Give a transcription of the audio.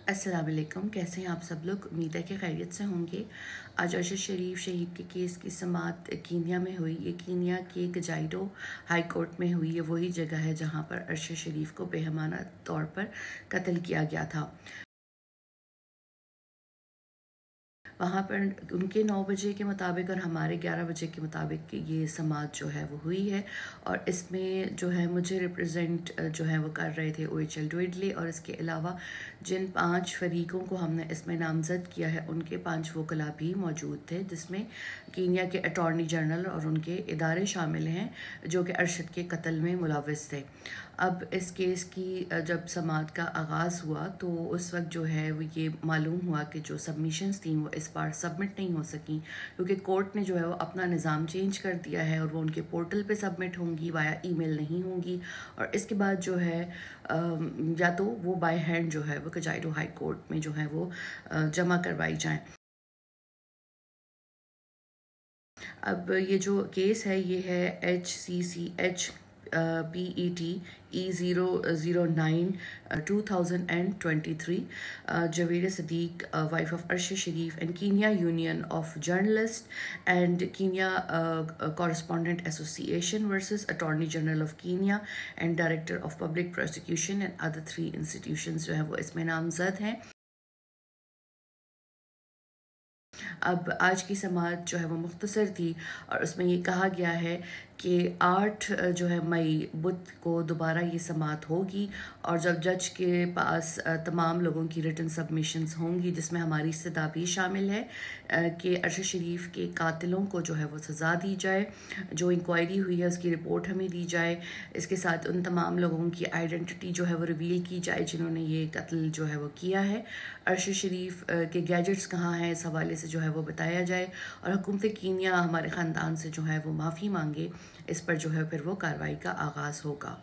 अस्सलाम वालेकुम। कैसे हैं आप सब लोग? उम्मीद है कि खैरियत से होंगे। आज अरशद शरीफ शहीद के केस की समाअत कीनिया में हुई। ये कीनिया के कजाइडो हाई कोर्ट में हुई। ये वही जगह है जहां पर अरशद शरीफ को बेहमाना तौर पर कत्ल किया गया था। वहाँ पर उनके 9 बजे के मुताबिक और हमारे 11 बजे के मुताबिक ये समाअत जो है वो हुई है। और इसमें जो है मुझे रिप्रेजेंट जो है वो कर रहे थे OHL ड्वेडले, और इसके अलावा जिन 5 फरीकों को हमने इसमें नामज़द किया है उनके 5 वकला भी मौजूद थे, जिसमें कीनिया के अटॉर्नी जनरल और उनके इदारे शामिल हैं जो कि अरशद के कत्ल में मुलव्वस थे। अब इस केस की जब समाअत का आगाज़ हुआ तो उस वक्त जो है वो ये मालूम हुआ कि जो सबमिशंस थी वो इस बार सबमिट नहीं हो सकी, क्योंकि कोर्ट ने जो है वो अपना निज़ाम चेंज कर दिया है और वो उनके पोर्टल पे सबमिट होंगी, वाया ईमेल नहीं होंगी। और इसके बाद जो है या तो वो बाय हैंड जो है वो कजाइडो हाई कोर्ट में जो है वो जमा करवाई जाएँ। अब ये जो केस है ये है HCCH PET E009 2023 Javeed Sadiq, wife of Arshad Sharif, and Kenya Union of Journalists and Kenya Correspondent Association versus Attorney General of Kenya and Director of Public Prosecution and other 3 institutions जो है वो इसमें नामजद हैं। अब आज की समाअत जो है वो मुख्तसर थी और उसमें ये कहा गया है कि 8 जो है मई बुध को दोबारा ये समाअत होगी, और जब जज के पास तमाम लोगों की रिटन सबमिशंस होंगी, जिसमें हमारी इस्तदा भी शामिल है कि अरशद शरीफ के कातिलों को जो है वो सज़ा दी जाए, जो इंक्वायरी हुई है उसकी रिपोर्ट हमें दी जाए। इसके साथ उन तमाम लोगों की आइडेंटिटी जो है वो रिवील की जाए जिन्होंने ये कत्ल जो है वो किया है। अरशद शरीफ के गैजेट्स कहाँ हैं इस हवाले से जो है वो बताया जाए, और हुकूमत कीनिया हमारे ख़ानदान से जो है वो माफ़ी मांगे। इस पर जो है फिर वो कार्रवाई का आगाज़ होगा।